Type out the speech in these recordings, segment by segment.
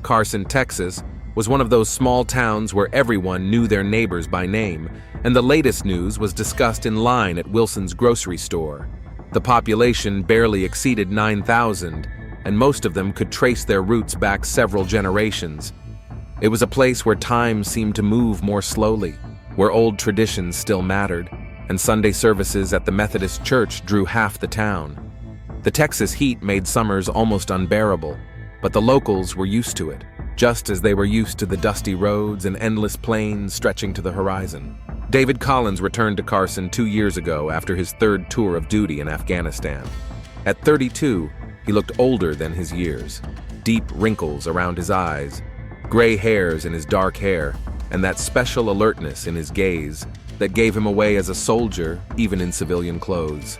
Carson, Texas, was one of those small towns where everyone knew their neighbors by name, and the latest news was discussed in line at Wilson's grocery store. The population barely exceeded 9,000, and most of them could trace their roots back several generations. It was a place where time seemed to move more slowly, where old traditions still mattered, and Sunday services at the Methodist Church drew half the town. The Texas heat made summers almost unbearable, but the locals were used to it, just as they were used to the dusty roads and endless plains stretching to the horizon. David Collins returned to Carson 2 years ago after his third tour of duty in Afghanistan. At 32, he looked older than his years. Deep wrinkles around his eyes, gray hairs in his dark hair, and that special alertness in his gaze that gave him away as a soldier, even in civilian clothes.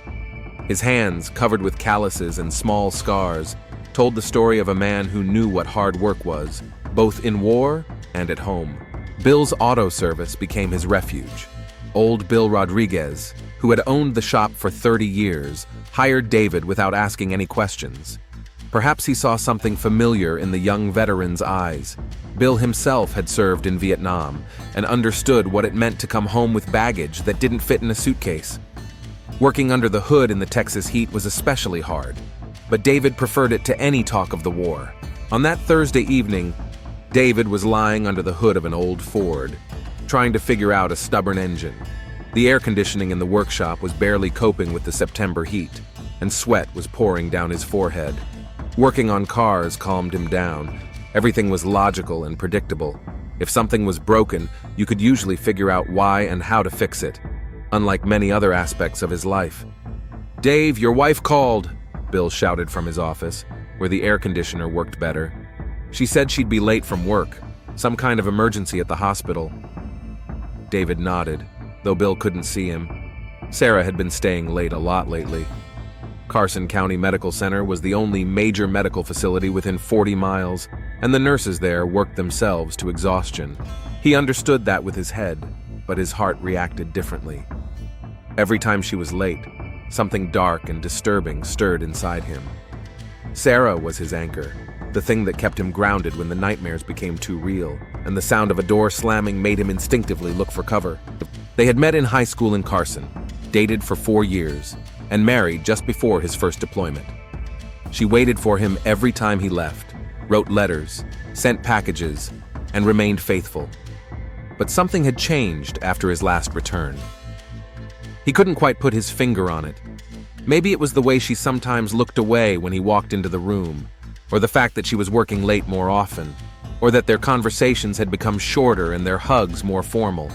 His hands, covered with calluses and small scars, told the story of a man who knew what hard work was, both in war and at home. Bill's auto service became his refuge. Old Bill Rodriguez, who had owned the shop for 30 years, hired David without asking any questions. Perhaps he saw something familiar in the young veteran's eyes. Bill himself had served in Vietnam and understood what it meant to come home with baggage that didn't fit in a suitcase. Working under the hood in the Texas heat was especially hard, but David preferred it to any talk of the war. On that Thursday evening, David was lying under the hood of an old Ford, trying to figure out a stubborn engine. The air conditioning in the workshop was barely coping with the September heat, and sweat was pouring down his forehead. Working on cars calmed him down. Everything was logical and predictable. If something was broken, you could usually figure out why and how to fix it, unlike many other aspects of his life. "Dave, your wife called," Bill shouted from his office, where the air conditioner worked better. "She said she'd be late from work, some kind of emergency at the hospital." David nodded, though Bill couldn't see him. Sarah had been staying late a lot lately. Carson County Medical Center was the only major medical facility within 40 miles, and the nurses there worked themselves to exhaustion. He understood that with his head, but his heart reacted differently. Every time she was late, something dark and disturbing stirred inside him. Sarah was his anchor, the thing that kept him grounded when the nightmares became too real, and the sound of a door slamming made him instinctively look for cover. They had met in high school in Carson, dated for 4 years, and married just before his first deployment. She waited for him every time he left, wrote letters, sent packages, and remained faithful. But something had changed after his last return. He couldn't quite put his finger on it. Maybe it was the way she sometimes looked away when he walked into the room, or the fact that she was working late more often, or that their conversations had become shorter and their hugs more formal.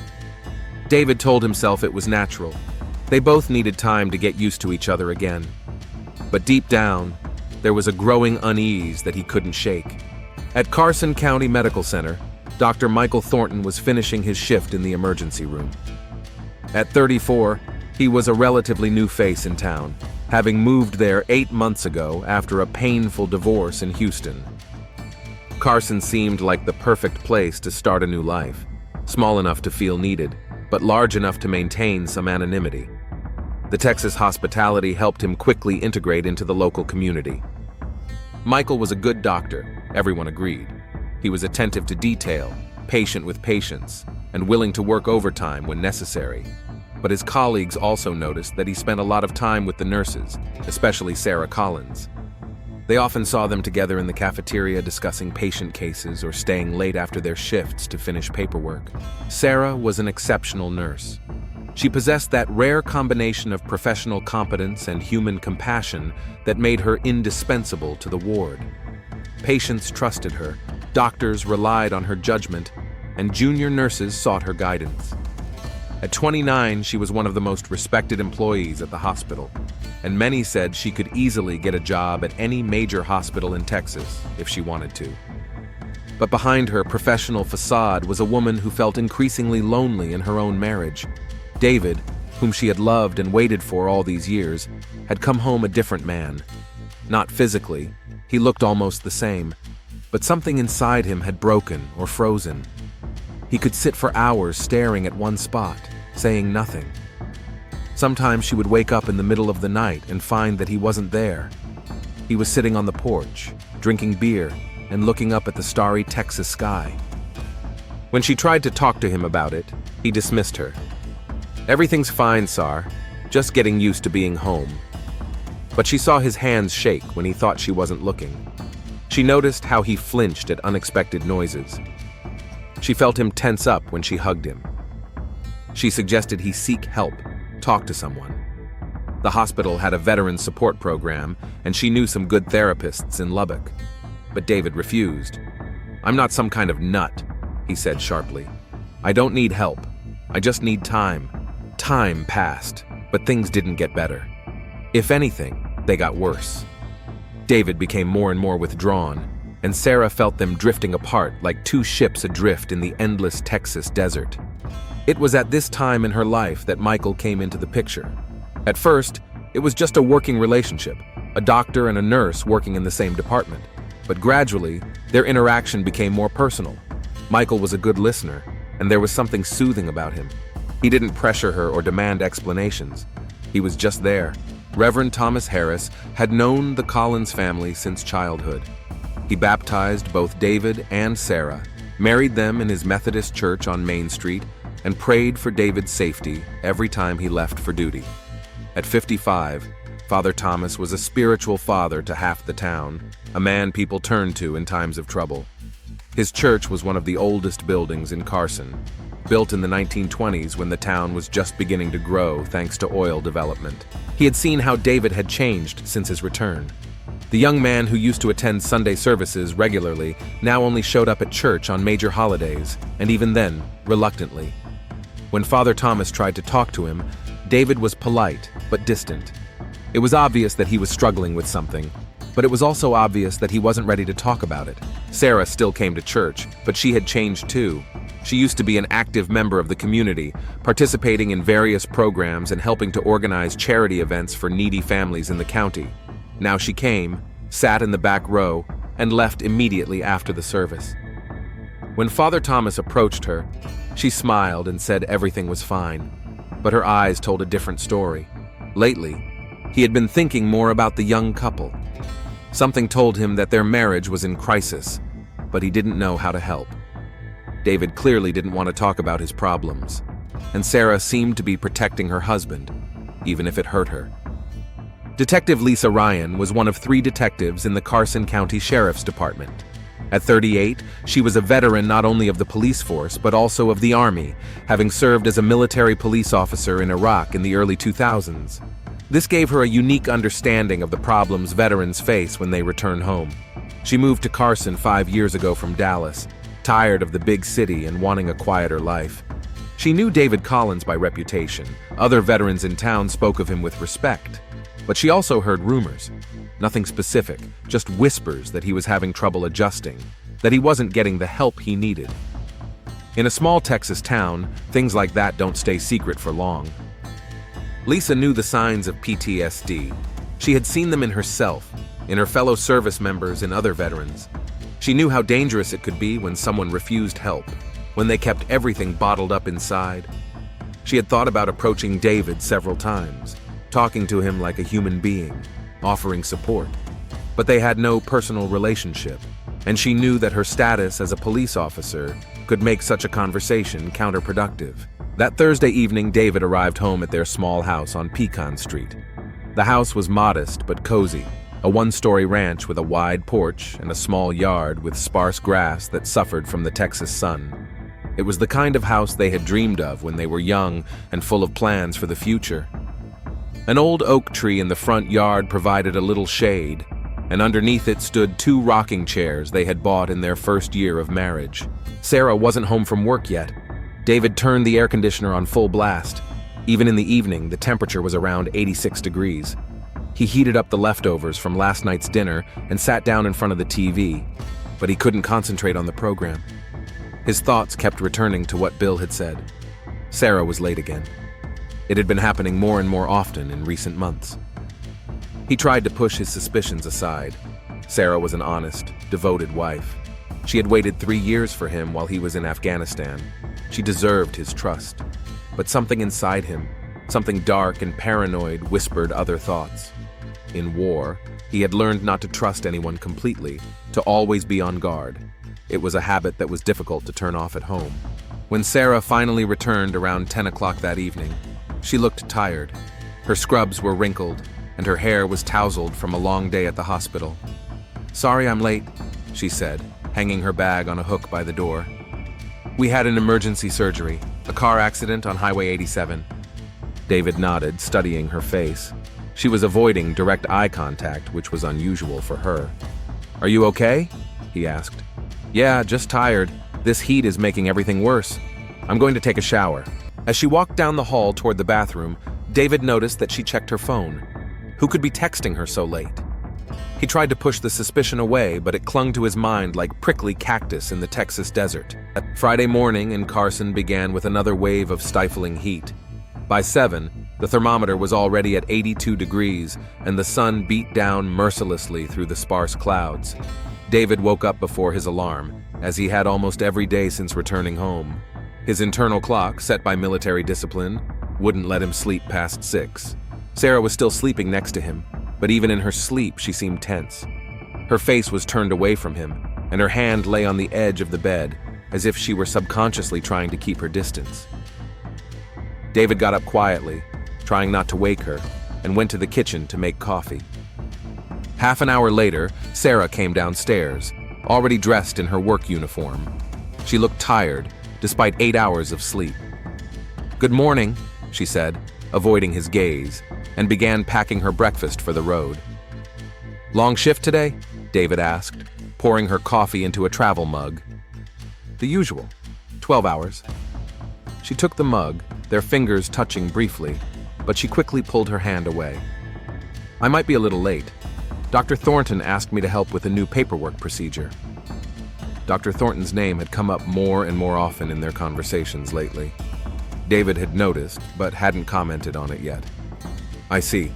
David told himself it was natural. They both needed time to get used to each other again. But deep down, there was a growing unease that he couldn't shake. At Carson County Medical Center, Dr. Michael Thornton was finishing his shift in the emergency room. At 34, he was a relatively new face in town, having moved there 8 months ago after a painful divorce in Houston. Carson seemed like the perfect place to start a new life, small enough to feel needed, but large enough to maintain some anonymity. The Texas hospitality helped him quickly integrate into the local community. Michael was a good doctor, everyone agreed. He was attentive to detail, patient with patients, and willing to work overtime when necessary. But his colleagues also noticed that he spent a lot of time with the nurses, especially Sarah Collins. They often saw them together in the cafeteria discussing patient cases or staying late after their shifts to finish paperwork. Sarah was an exceptional nurse. She possessed that rare combination of professional competence and human compassion that made her indispensable to the ward. Patients trusted her, doctors relied on her judgment, and junior nurses sought her guidance. At 29, she was one of the most respected employees at the hospital, and many said she could easily get a job at any major hospital in Texas if she wanted to. But behind her professional facade was a woman who felt increasingly lonely in her own marriage. David, whom she had loved and waited for all these years, had come home a different man. Not physically, he looked almost the same, but something inside him had broken or frozen. He could sit for hours staring at one spot, saying nothing. Sometimes she would wake up in the middle of the night and find that he wasn't there. He was sitting on the porch, drinking beer, and looking up at the starry Texas sky. When she tried to talk to him about it, he dismissed her. "Everything's fine, Sar. Just getting used to being home." But she saw his hands shake when he thought she wasn't looking. She noticed how he flinched at unexpected noises. She felt him tense up when she hugged him. She suggested he seek help, talk to someone. The hospital had a veteran support program, and she knew some good therapists in Lubbock. But David refused. "I'm not some kind of nut," he said sharply. "I don't need help. I just need time." Time passed, but things didn't get better. If anything, they got worse. David became more and more withdrawn, and Sarah felt them drifting apart like two ships adrift in the endless Texas desert. It was at this time in her life that Michael came into the picture. At first, it was just a working relationship, a doctor and a nurse working in the same department. But gradually, their interaction became more personal. Michael was a good listener, and there was something soothing about him. He didn't pressure her or demand explanations. He was just there. Reverend Thomas Harris had known the Collins family since childhood. He baptized both David and Sarah, married them in his Methodist church on Main Street, and prayed for David's safety every time he left for duty. At 55, Father Thomas was a spiritual father to half the town, a man people turned to in times of trouble. His church was one of the oldest buildings in Carson, built in the 1920s when the town was just beginning to grow thanks to oil development. He had seen how David had changed since his return. The young man who used to attend Sunday services regularly now only showed up at church on major holidays, and even then, reluctantly. When Father Thomas tried to talk to him, David was polite but distant. It was obvious that he was struggling with something, but it was also obvious that he wasn't ready to talk about it. Sarah still came to church, but she had changed too. She used to be an active member of the community, participating in various programs and helping to organize charity events for needy families in the county. Now she came, sat in the back row, and left immediately after the service. When Father Thomas approached her, she smiled and said everything was fine, but her eyes told a different story. Lately, he had been thinking more about the young couple. Something told him that their marriage was in crisis, but he didn't know how to help. David clearly didn't want to talk about his problems, and Sarah seemed to be protecting her husband, even if it hurt her. Detective Lisa Ryan was one of 3 detectives in the Carson County Sheriff's Department. At 38, she was a veteran not only of the police force but also of the Army, having served as a military police officer in Iraq in the early 2000s. This gave her a unique understanding of the problems veterans face when they return home. She moved to Carson 5 years ago from Dallas, tired of the big city and wanting a quieter life. She knew David Collins by reputation. Other veterans in town spoke of him with respect. But she also heard rumors. Nothing specific, just whispers that he was having trouble adjusting, that he wasn't getting the help he needed. In a small Texas town, things like that don't stay secret for long. Lisa knew the signs of PTSD. She had seen them in herself, in her fellow service members and other veterans. She knew how dangerous it could be when someone refused help, when they kept everything bottled up inside. She had thought about approaching David several times, talking to him like a human being, offering support. But they had no personal relationship, and she knew that her status as a police officer could make such a conversation counterproductive. That Thursday evening, David arrived home at their small house on Pecan Street. The house was modest but cozy, a one-story ranch with a wide porch and a small yard with sparse grass that suffered from the Texas sun. It was the kind of house they had dreamed of when they were young and full of plans for the future. An old oak tree in the front yard provided a little shade, and underneath it stood 2 rocking chairs they had bought in their first year of marriage. Sarah wasn't home from work yet. David turned the air conditioner on full blast. Even in the evening, the temperature was around 86 degrees. He heated up the leftovers from last night's dinner and sat down in front of the TV, but he couldn't concentrate on the program. His thoughts kept returning to what Bill had said. Sarah was late again. It had been happening more and more often in recent months. He tried to push his suspicions aside. Sarah was an honest, devoted wife. She had waited 3 years for him while he was in Afghanistan. She deserved his trust. But something inside him, something dark and paranoid, whispered other thoughts. In war, He had learned not to trust anyone completely, to always be on guard. It was a habit that was difficult to turn off at home. When Sarah finally returned around 10 o'clock that evening, she looked tired. Her scrubs were wrinkled, and her hair was tousled from a long day at the hospital. "Sorry I'm late," she said, hanging her bag on a hook by the door. "We had an emergency surgery, a car accident on Highway 87. David nodded, studying her face. She was avoiding direct eye contact, which was unusual for her. "Are you okay?" he asked. "Yeah, just tired. This heat is making everything worse. I'm going to take a shower." As she walked down the hall toward the bathroom, David noticed that she checked her phone. Who could be texting her so late? He tried to push the suspicion away, but it clung to his mind like prickly cactus in the Texas desert. Friday morning in Carson began with another wave of stifling heat. By 7, the thermometer was already at 82 degrees, and the sun beat down mercilessly through the sparse clouds. David woke up before his alarm, as he had almost every day since returning home. His internal clock, set by military discipline, wouldn't let him sleep past 6. Sarah was still sleeping next to him, but even in her sleep she seemed tense. Her face was turned away from him, and her hand lay on the edge of the bed, as if she were subconsciously trying to keep her distance. David got up quietly, trying not to wake her, and went to the kitchen to make coffee. Half an hour later, Sarah came downstairs, already dressed in her work uniform. She looked tired, despite 8 hours of sleep. "Good morning," she said, avoiding his gaze, and began packing her breakfast for the road. "Long shift today?" David asked, pouring her coffee into a travel mug. "The usual, 12 hours. She took the mug, their fingers touching briefly, but she quickly pulled her hand away. "I might be a little late. Dr. Thornton asked me to help with a new paperwork procedure." Dr. Thornton's name had come up more and more often in their conversations lately. David had noticed, but hadn't commented on it yet. "I see,"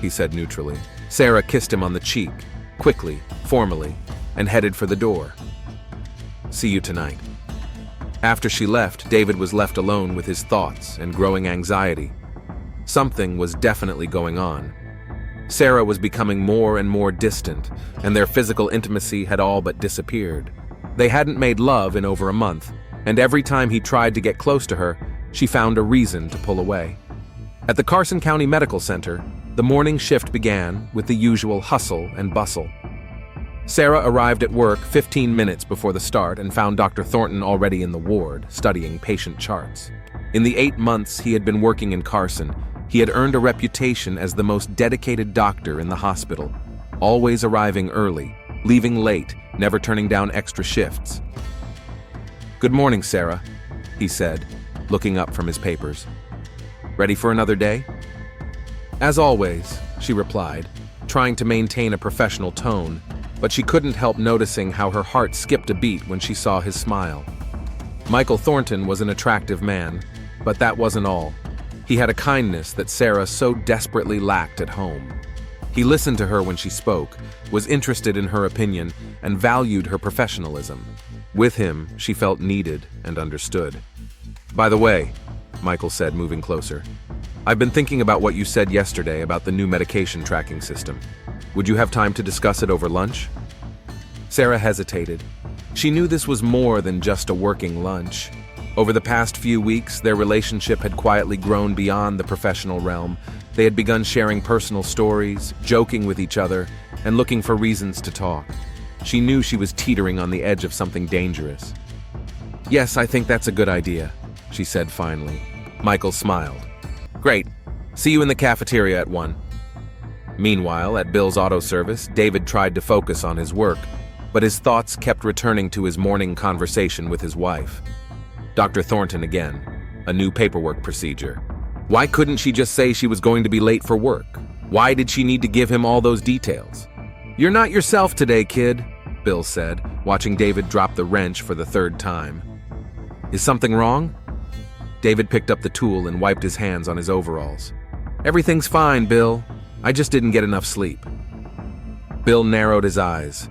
he said neutrally. Sarah kissed him on the cheek, quickly, formally, and headed for the door. "See you tonight." After she left, David was left alone with his thoughts and growing anxiety. Something was definitely going on. Sarah was becoming more and more distant, and their physical intimacy had all but disappeared. They hadn't made love in over a month, and every time he tried to get close to her, she found a reason to pull away. At the Carson County Medical Center, the morning shift began with the usual hustle and bustle. Sarah arrived at work 15 minutes before the start and found Dr. Thornton already in the ward, studying patient charts. In the 8 months he had been working in Carson, he had earned a reputation as the most dedicated doctor in the hospital, always arriving early, leaving late, never turning down extra shifts. "Good morning, Sarah," he said, looking up from his papers. "Ready for another day?" "As always," she replied, trying to maintain a professional tone, but she couldn't help noticing how her heart skipped a beat when she saw his smile. Michael Thornton was an attractive man, but that wasn't all. He had a kindness that Sarah so desperately lacked at home. He listened to her when she spoke, was interested in her opinion, and valued her professionalism. With him, she felt needed and understood. "By the way," Michael said, moving closer, "I've been thinking about what you said yesterday about the new medication tracking system. Would you have time to discuss it over lunch?" Sarah hesitated. She knew this was more than just a working lunch. Over the past few weeks, their relationship had quietly grown beyond the professional realm. They had begun sharing personal stories, joking with each other, and looking for reasons to talk. She knew she was teetering on the edge of something dangerous. "Yes, I think that's a good idea," she said finally. Michael smiled. "Great. See you in the cafeteria at 1. Meanwhile, at Bill's Auto Service, David tried to focus on his work, but his thoughts kept returning to his morning conversation with his wife. Dr. Thornton again, a new paperwork procedure. Why couldn't she just say she was going to be late for work? Why did she need to give him all those details? "You're not yourself today, kid," Bill said, watching David drop the wrench for the 3rd time. "Is something wrong?" David picked up the tool and wiped his hands on his overalls. "Everything's fine, Bill. I just didn't get enough sleep." Bill narrowed his eyes.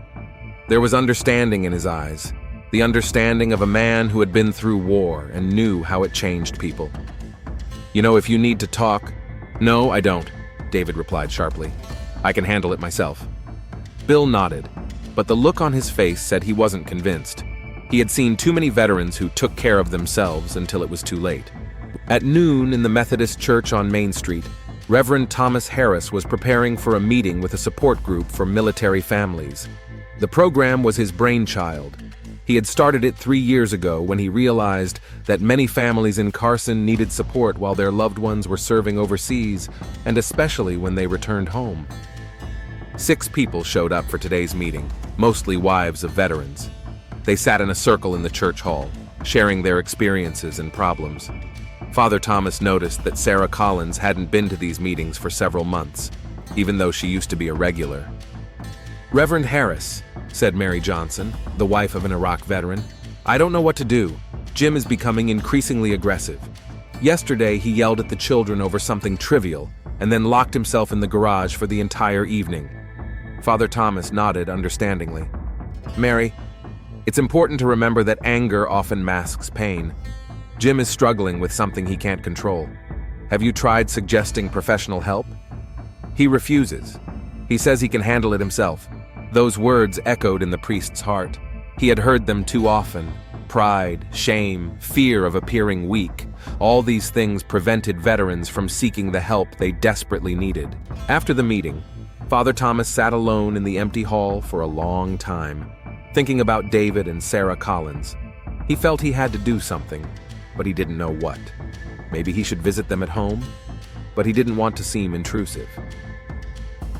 There was understanding in his eyes, the understanding of a man who had been through war and knew how it changed people. "You know, if you need to talk—" "No, I don't," David replied sharply. "I can handle it myself." Bill nodded, but the look on his face said he wasn't convinced. He had seen too many veterans who took care of themselves until it was too late. At noon in the Methodist Church on Main Street, Reverend Thomas Harris was preparing for a meeting with a support group for military families. The program was his brainchild. He had started it 3 years ago when he realized that many families in Carson needed support while their loved ones were serving overseas, and especially when they returned home. 6 people showed up for today's meeting, mostly wives of veterans. They sat in a circle in the church hall, sharing their experiences and problems. Father Thomas noticed that Sarah Collins hadn't been to these meetings for several months, even though she used to be a regular. "Reverend Harris," said Mary Johnson, the wife of an Iraq veteran, "I don't know what to do. Jim is becoming increasingly aggressive. Yesterday he yelled at the children over something trivial and then locked himself in the garage for the entire evening." Father Thomas nodded understandingly. "Mary, it's important to remember that anger often masks pain. Jim is struggling with something he can't control. Have you tried suggesting professional help?" "He refuses. He says he can handle it himself." Those words echoed in the priest's heart. He had heard them too often. Pride, shame, fear of appearing weak. All these things prevented veterans from seeking the help they desperately needed. After the meeting, Father Thomas sat alone in the empty hall for a long time, thinking about David and Sarah Collins. He felt he had to do something, but he didn't know what. Maybe he should visit them at home, but he didn't want to seem intrusive.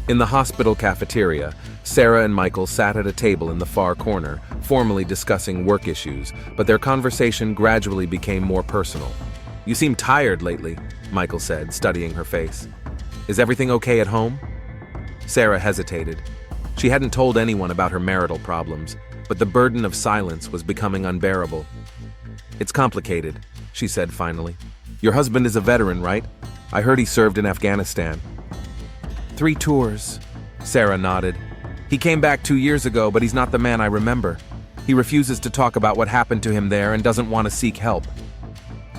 In the hospital cafeteria, Sarah and Michael sat at a table in the far corner, formally discussing work issues, but their conversation gradually became more personal. "You seem tired lately," Michael said, studying her face. "Is everything okay at home?" Sarah hesitated. She hadn't told anyone about her marital problems, but the burden of silence was becoming unbearable. "It's complicated," she said finally. "Your husband is a veteran, right? I heard he served in Afghanistan." "3 tours," Sarah nodded. "He came back 2 years ago, but he's not the man I remember. He refuses to talk about what happened to him there and doesn't want to seek help."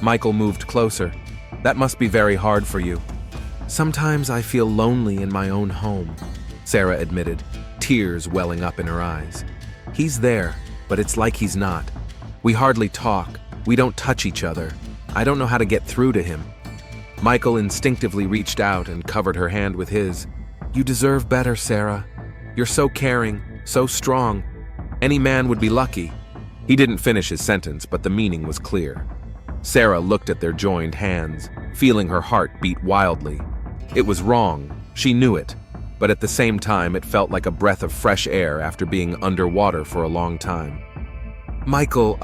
Michael moved closer. "That must be very hard for you." "Sometimes I feel lonely in my own home," Sarah admitted, tears welling up in her eyes. "He's there, but it's like he's not. We hardly talk. We don't touch each other. I don't know how to get through to him." Michael instinctively reached out and covered her hand with his. "You deserve better, Sarah. You're so caring, so strong. Any man would be lucky." He didn't finish his sentence, but the meaning was clear. Sarah looked at their joined hands, feeling her heart beat wildly. It was wrong, she knew it, but at the same time it felt like a breath of fresh air after being underwater for a long time. "Michael,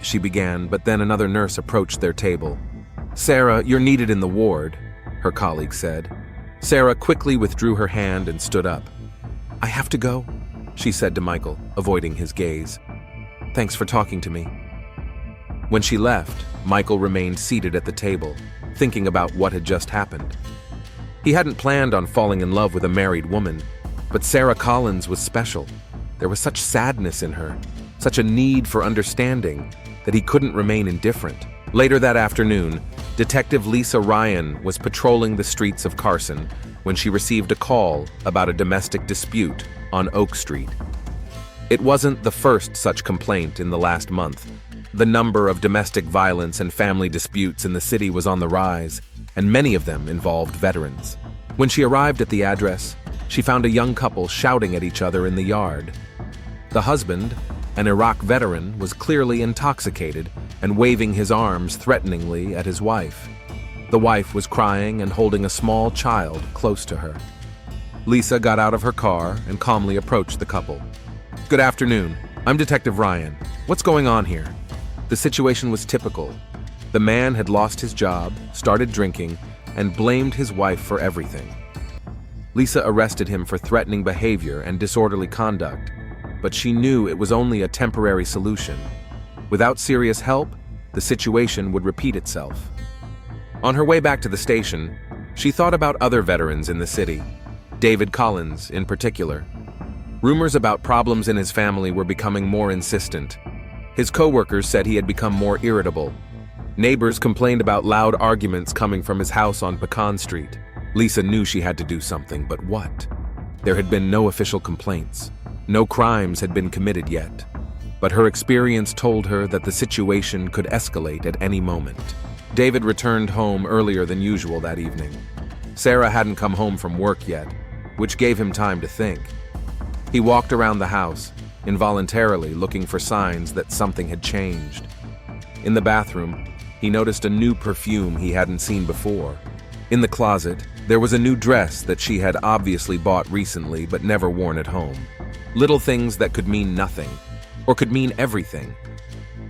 she began, but then another nurse approached their table. "Sarah, you're needed in the ward," her colleague said. Sarah quickly withdrew her hand and stood up. "I have to go," she said to Michael, avoiding his gaze. "Thanks for talking to me." When she left, Michael remained seated at the table, thinking about what had just happened. He hadn't planned on falling in love with a married woman, but Sarah Collins was special. There was such sadness in her, such a need for understanding, that he couldn't remain indifferent. Later that afternoon, Detective Lisa Ryan was patrolling the streets of Carson when she received a call about a domestic dispute on Oak Street. It wasn't the first such complaint in the last month. The number of domestic violence and family disputes in the city was on the rise, and many of them involved veterans. When she arrived at the address, she found a young couple shouting at each other in the yard. The husband, an Iraq veteran, was clearly intoxicated and waving his arms threateningly at his wife. The wife was crying and holding a small child close to her. Lisa got out of her car and calmly approached the couple. "Good afternoon. I'm Detective Ryan. What's going on here?" The situation was typical. The man had lost his job, started drinking, and blamed his wife for everything. Lisa arrested him for threatening behavior and disorderly conduct, but she knew it was only a temporary solution. Without serious help, the situation would repeat itself. On her way back to the station, she thought about other veterans in the city, David Collins in particular. Rumors about problems in his family were becoming more insistent. His co-workers said he had become more irritable. Neighbors complained about loud arguments coming from his house on Pecan Street. Lisa knew she had to do something, but what? There had been no official complaints. No crimes had been committed yet, but her experience told her that the situation could escalate at any moment. David returned home earlier than usual that evening. Sarah hadn't come home from work yet, which gave him time to think. He walked around the house, involuntarily looking for signs that something had changed. In the bathroom, he noticed a new perfume he hadn't seen before. In the closet, there was a new dress that she had obviously bought recently but never worn at home. Little things that could mean nothing, or could mean everything.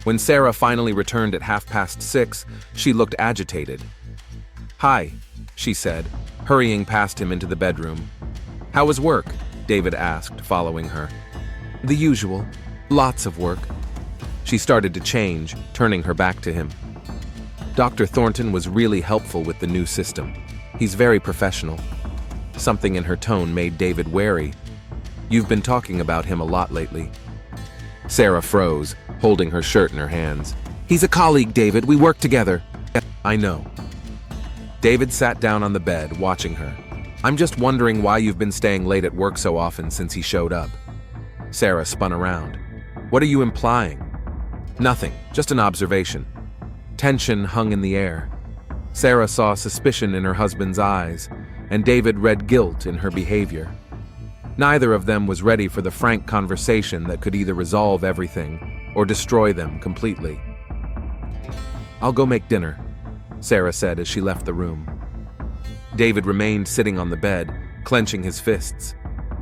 When Sarah finally returned at 6:30, she looked agitated. "Hi," she said, hurrying past him into the bedroom. "How was work?" David asked, following her. "The usual. Lots of work." She started to change, turning her back to him. Dr. Thornton was really helpful with the new system. He's very professional. Something in her tone made David wary. "You've been talking about him a lot lately." Sarah froze, holding her shirt in her hands. "He's a colleague, David. We work together." "I know." David sat down on the bed, watching her. "I'm just wondering why you've been staying late at work so often since he showed up." Sarah spun around. "What are you implying?" "Nothing, just an observation." Tension hung in the air. Sarah saw suspicion in her husband's eyes, and David read guilt in her behavior. Neither of them was ready for the frank conversation that could either resolve everything or destroy them completely. "I'll go make dinner," Sarah said as she left the room. David remained sitting on the bed, clenching his fists.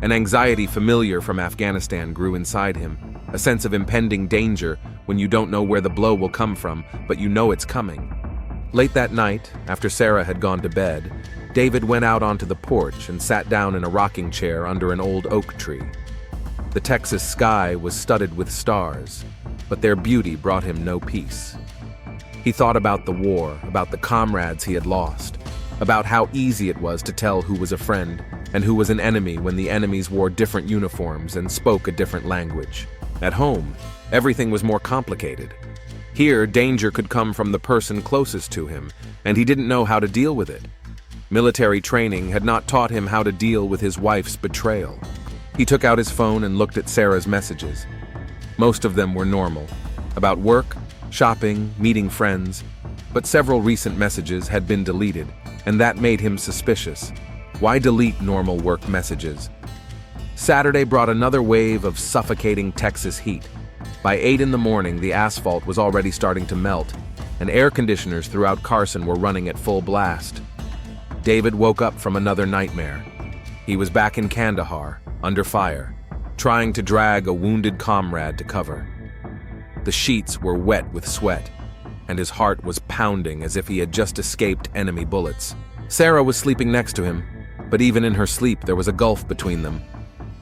An anxiety familiar from Afghanistan grew inside him, a sense of impending danger when you don't know where the blow will come from, but you know it's coming. Late that night, after Sarah had gone to bed, David went out onto the porch and sat down in a rocking chair under an old oak tree. The Texas sky was studded with stars, but their beauty brought him no peace. He thought about the war, about the comrades he had lost, about how easy it was to tell who was a friend and who was an enemy when the enemies wore different uniforms and spoke a different language. At home, everything was more complicated. Here, danger could come from the person closest to him, and he didn't know how to deal with it. Military training had not taught him how to deal with his wife's betrayal. He took out his phone and looked at Sarah's messages. Most of them were normal, about work, shopping, meeting friends, but several recent messages had been deleted, and that made him suspicious. Why delete normal work messages? Saturday brought another wave of suffocating Texas heat. By 8 in the morning, the asphalt was already starting to melt, and air conditioners throughout Carson were running at full blast. David woke up from another nightmare. He was back in Kandahar, under fire, trying to drag a wounded comrade to cover. The sheets were wet with sweat, and his heart was pounding as if he had just escaped enemy bullets. Sarah was sleeping next to him, but even in her sleep there was a gulf between them.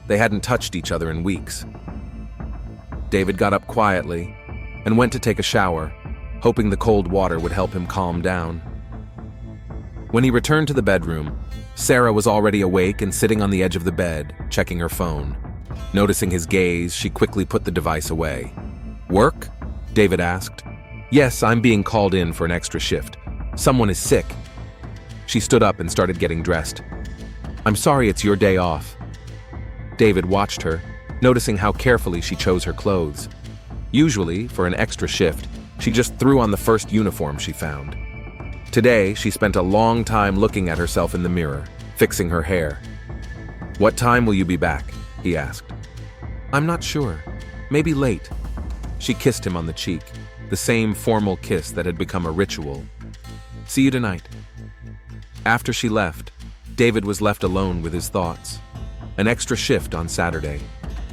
They hadn't touched each other in weeks. David got up quietly and went to take a shower, hoping the cold water would help him calm down. When he returned to the bedroom, Sarah was already awake and sitting on the edge of the bed, checking her phone. Noticing his gaze, she quickly put the device away. "Work?" David asked. "Yes, I'm being called in for an extra shift. Someone is sick." She stood up and started getting dressed. "I'm sorry it's your day off." David watched her, noticing how carefully she chose her clothes. Usually, for an extra shift, she just threw on the first uniform she found. Today, she spent a long time looking at herself in the mirror, fixing her hair. "What time will you be back?" he asked. "I'm not sure. Maybe late." She kissed him on the cheek, the same formal kiss that had become a ritual. "See you tonight." After she left, David was left alone with his thoughts. An extra shift on Saturday.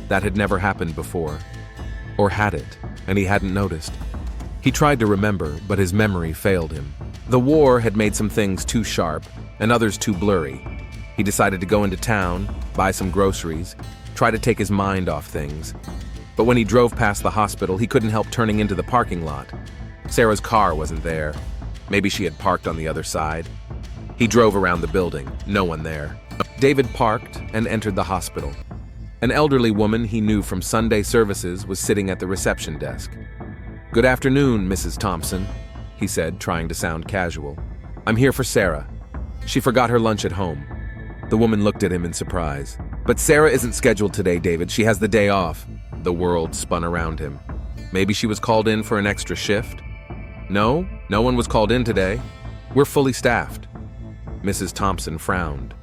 That had never happened before. Or had it, and he hadn't noticed. He tried to remember, but his memory failed him. The war had made some things too sharp, and others too blurry. He decided to go into town, buy some groceries, try to take his mind off things. But when he drove past the hospital, he couldn't help turning into the parking lot. Sarah's car wasn't there. Maybe she had parked on the other side. He drove around the building, no one there. David parked and entered the hospital. An elderly woman he knew from Sunday services was sitting at the reception desk. "Good afternoon, Mrs. Thompson," he said, trying to sound casual. "I'm here for Sarah. She forgot her lunch at home." The woman looked at him in surprise. But Sarah isn't scheduled today, David. She has the day off. The world spun around him. Maybe she was called in for an extra shift? No one was called in today. We're fully staffed. Mrs. Thompson frowned.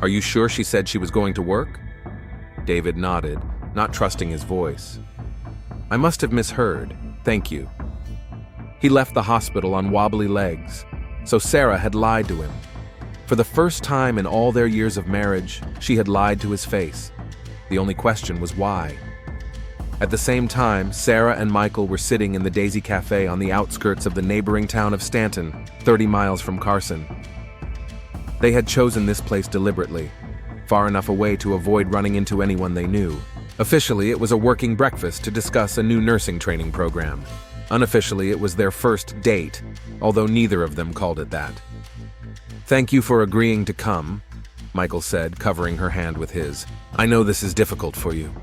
Are you sure she said she was going to work? David nodded, not trusting his voice. I must have misheard. Thank you. He left the hospital on wobbly legs, so Sarah had lied to him. For the first time in all their years of marriage, she had lied to his face. The only question was why. At the same time, Sarah and Michael were sitting in the Daisy Cafe on the outskirts of the neighboring town of Stanton, 30 miles from Carson. They had chosen this place deliberately, far enough away to avoid running into anyone they knew. Officially, it was a working breakfast to discuss a new nursing training program. Unofficially, it was their first date, although neither of them called it that. Thank you for agreeing to come, Michael said, covering her hand with his. I know this is difficult for you.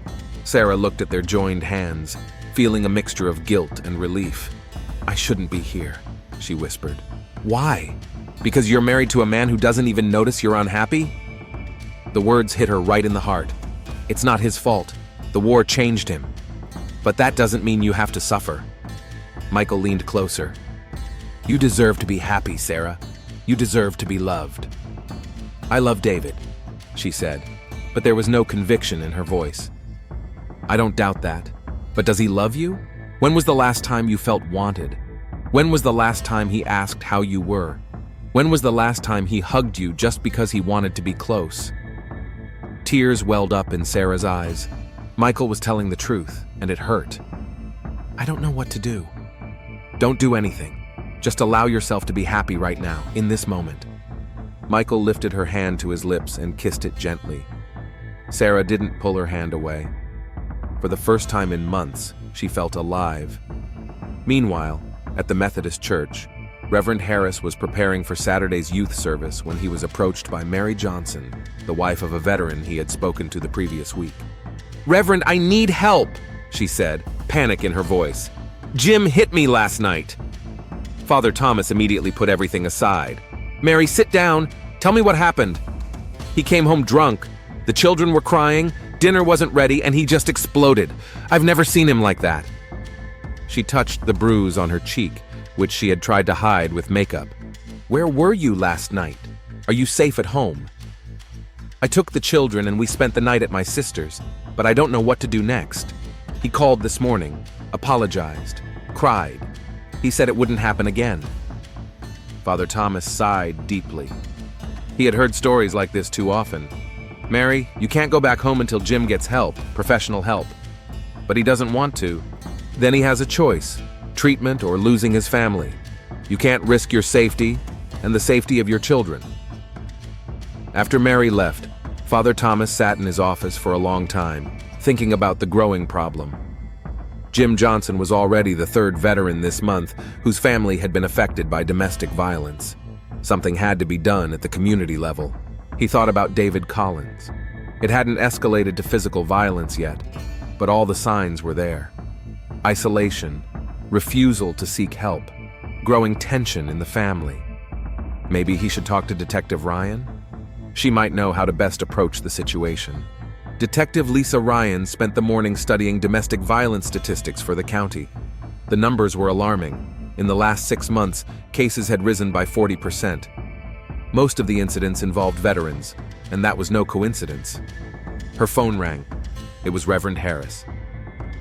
Sarah looked at their joined hands, feeling a mixture of guilt and relief. I shouldn't be here, she whispered. Why? Because you're married to a man who doesn't even notice you're unhappy? The words hit her right in the heart. It's not his fault. The war changed him. But that doesn't mean you have to suffer. Michael leaned closer. You deserve to be happy, Sarah. You deserve to be loved. I love David, she said, but there was no conviction in her voice. I don't doubt that. But does he love you? When was the last time you felt wanted? When was the last time he asked how you were? When was the last time he hugged you just because he wanted to be close? Tears welled up in Sarah's eyes. Michael was telling the truth, and it hurt. I don't know what to do. Don't do anything. Just allow yourself to be happy right now, in this moment. Michael lifted her hand to his lips and kissed it gently. Sarah didn't pull her hand away. For the first time in months, she felt alive. Meanwhile, at the Methodist Church, Reverend Harris was preparing for Saturday's youth service when he was approached by Mary Johnson, the wife of a veteran he had spoken to the previous week. Reverend, I need help, she said, panic in her voice. Jim hit me last night. Father Thomas immediately put everything aside. Mary, sit down. Tell me what happened. He came home drunk. The children were crying, dinner wasn't ready, and he just exploded. I've never seen him like that. She touched the bruise on her cheek, which she had tried to hide with makeup. Where were you last night? Are you safe at home? I took the children and we spent the night at my sister's, but I don't know what to do next. He called this morning, apologized, cried. He said it wouldn't happen again. Father Thomas sighed deeply. He had heard stories like this too often. Mary, you can't go back home until Jim gets help, professional help. But he doesn't want to. Then he has a choice, treatment or losing his family. You can't risk your safety and the safety of your children. After Mary left, Father Thomas sat in his office for a long time, thinking about the growing problem. Jim Johnson was already the third veteran this month whose family had been affected by domestic violence. Something had to be done at the community level. He thought about David Collins. It hadn't escalated to physical violence yet, but all the signs were there. Isolation, refusal to seek help, growing tension in the family. Maybe he should talk to Detective Ryan? She might know how to best approach the situation. Detective Lisa Ryan spent the morning studying domestic violence statistics for the county. The numbers were alarming. In the last 6 months, cases had risen by 40%. Most of the incidents involved veterans, and that was no coincidence. Her phone rang. It was Reverend Harris.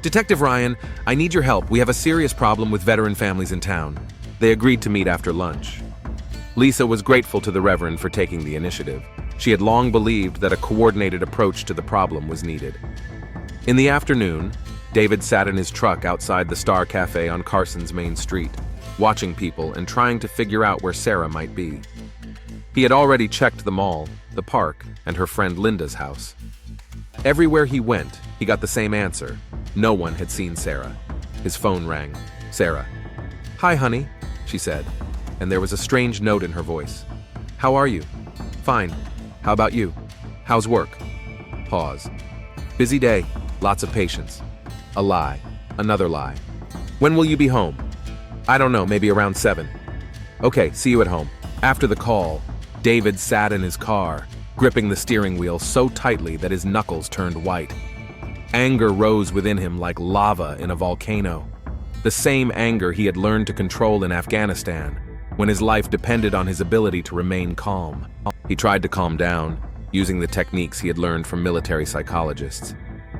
Detective Ryan, I need your help. We have a serious problem with veteran families in town. They agreed to meet after lunch. Lisa was grateful to the Reverend for taking the initiative. She had long believed that a coordinated approach to the problem was needed. In the afternoon, David sat in his truck outside the Star Cafe on Carson's main street, watching people and trying to figure out where Sarah might be. He had already checked the mall, the park, and her friend Linda's house. Everywhere he went, he got the same answer. No one had seen Sarah. His phone rang. Sarah. Hi, honey, she said, and there was a strange note in her voice. How are you? Fine. How about you? How's work? Pause. Busy day. Lots of patience. A lie. Another lie. When will you be home? I don't know, maybe around 7. Okay, see you at home. After the call, David sat in his car, gripping the steering wheel so tightly that his knuckles turned white. Anger rose within him like lava in a volcano. The same anger he had learned to control in Afghanistan, when his life depended on his ability to remain calm. He tried to calm down, using the techniques he had learned from military psychologists.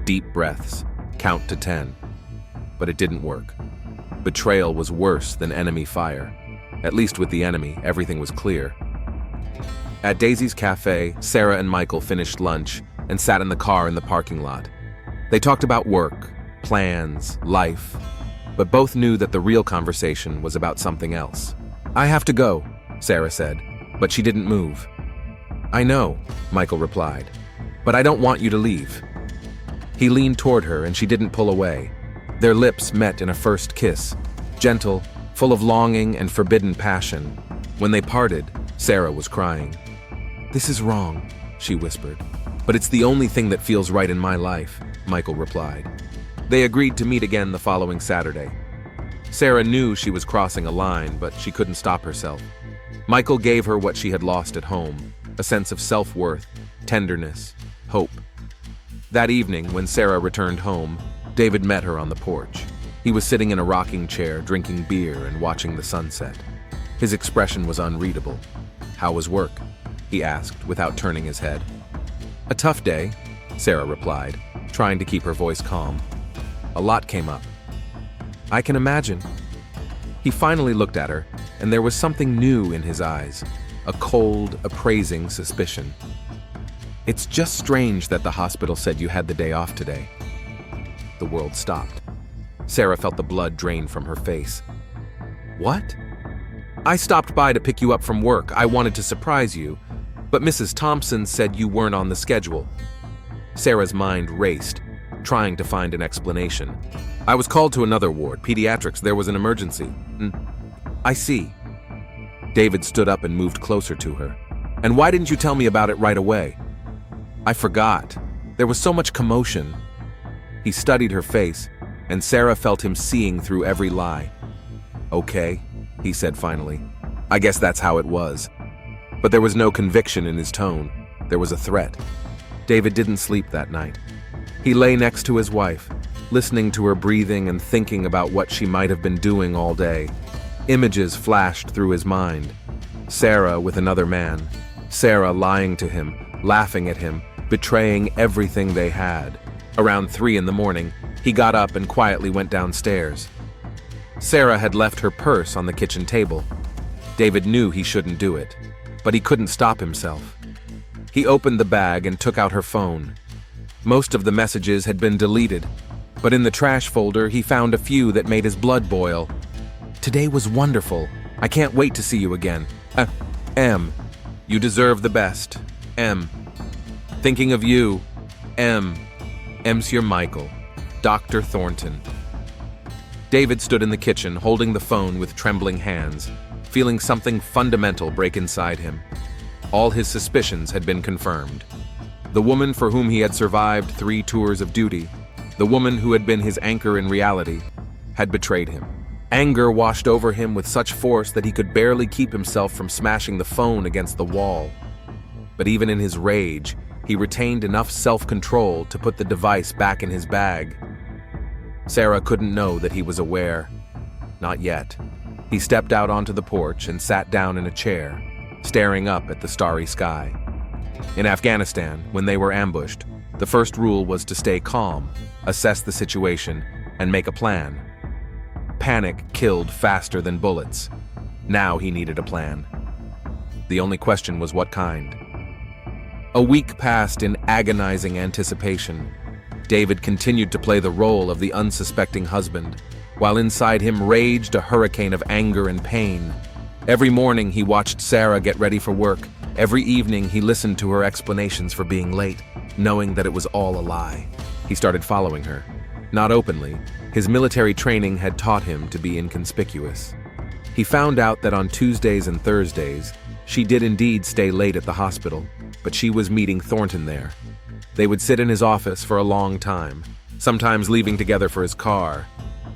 Deep breaths, count to 10. But it didn't work. Betrayal was worse than enemy fire. At least with the enemy, everything was clear. At Daisy's Cafe, Sarah and Michael finished lunch and sat in the car in the parking lot. They talked about work, plans, life, but both knew that the real conversation was about something else. "I have to go," Sarah said, but she didn't move. "I know," Michael replied, "but I don't want you to leave." He leaned toward her and she didn't pull away. Their lips met in a first kiss, gentle, full of longing and forbidden passion. When they parted, Sarah was crying. "This is wrong," she whispered. "But it's the only thing that feels right in my life," Michael replied. They agreed to meet again the following Saturday. Sarah knew she was crossing a line, but she couldn't stop herself. Michael gave her what she had lost at home, a sense of self-worth, tenderness, hope. That evening, when Sarah returned home, David met her on the porch. He was sitting in a rocking chair, drinking beer and watching the sunset. His expression was unreadable. "How was work?" he asked, without turning his head. "A tough day," Sarah replied, trying to keep her voice calm. "A lot came up." "I can imagine." He finally looked at her, and there was something new in his eyes, a cold, appraising suspicion. "It's just strange that the hospital said you had the day off today." The world stopped. Sarah felt the blood drain from her face. "What?" "I stopped by to pick you up from work. I wanted to surprise you, but Mrs. Thompson said you weren't on the schedule." Sarah's mind raced, trying to find an explanation. "I was called to another ward, pediatrics. There was an emergency." "I see." David stood up and moved closer to her. "And why didn't you tell me about it right away?" "I forgot. There was so much commotion." He studied her face, and Sarah felt him seeing through every lie. "Okay," he said finally. "I guess that's how it was." But there was no conviction in his tone. There was a threat. David didn't sleep that night. He lay next to his wife, listening to her breathing and thinking about what she might have been doing all day. Images flashed through his mind. Sarah with another man. Sarah lying to him, laughing at him, betraying everything they had. Around 3 in the morning, he got up and quietly went downstairs. Sarah had left her purse on the kitchen table. David knew he shouldn't do it, but he couldn't stop himself. He opened the bag and took out her phone. Most of the messages had been deleted, but in the trash folder he found a few that made his blood boil. "Today was wonderful. I can't wait to see you again. M. You deserve the best. M. Thinking of you. M. Monsieur Michael. Dr. Thornton." David stood in the kitchen, holding the phone with trembling hands, feeling something fundamental break inside him. All his suspicions had been confirmed. The woman for whom he had survived 3 tours of duty, the woman who had been his anchor in reality, had betrayed him. Anger washed over him with such force that he could barely keep himself from smashing the phone against the wall. But even in his rage, he retained enough self-control to put the device back in his bag. Sarah couldn't know that he was aware. Not yet. He stepped out onto the porch and sat down in a chair, staring up at the starry sky. In Afghanistan, when they were ambushed, the first rule was to stay calm, assess the situation, and make a plan. Panic killed faster than bullets. Now he needed a plan. The only question was what kind. A week passed in agonizing anticipation. David continued to play the role of the unsuspecting husband, while inside him raged a hurricane of anger and pain. Every morning he watched Sarah get ready for work. Every evening he listened to her explanations for being late, knowing that it was all a lie. He started following her. Not openly. His military training had taught him to be inconspicuous. He found out that on Tuesdays and Thursdays, she did indeed stay late at the hospital, but she was meeting Thornton there. They would sit in his office for a long time, sometimes leaving together for his car.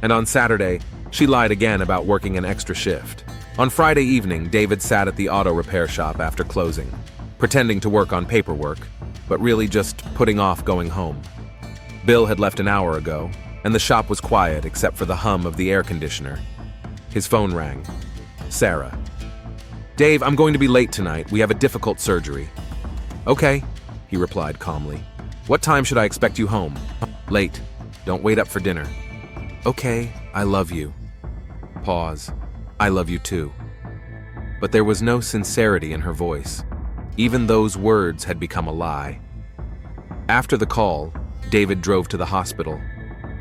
And on Saturday, she lied again about working an extra shift. On Friday evening, David sat at the auto repair shop after closing, pretending to work on paperwork, but really just putting off going home. Bill had left an hour ago, and the shop was quiet except for the hum of the air conditioner. His phone rang. Sarah. "Dave, I'm going to be late tonight. We have a difficult surgery." "Okay," he replied calmly. "What time should I expect you home?" "Late. Don't wait up for dinner." "Okay, I love you." Pause. "I love you too." But there was no sincerity in her voice. Even those words had become a lie. After the call, David drove to the hospital.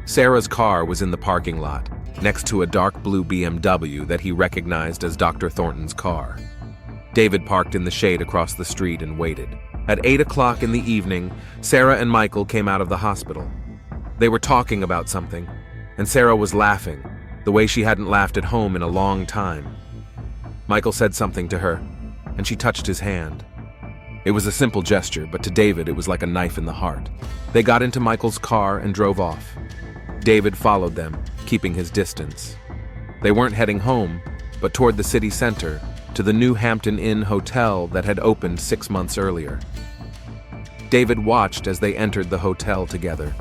Sarah's car was in the parking lot, next to a dark blue BMW that he recognized as Dr. Thornton's car. David parked in the shade across the street and waited. At 8 o'clock in the evening, Sarah and Michael came out of the hospital. They were talking about something, and Sarah was laughing, the way she hadn't laughed at home in a long time. Michael said something to her, and she touched his hand. It was a simple gesture, but to David it was like a knife in the heart. They got into Michael's car and drove off. David followed them, keeping his distance. They weren't heading home, but toward the city center, to the new Hampton Inn hotel that had opened 6 months earlier. David watched as they entered the hotel together.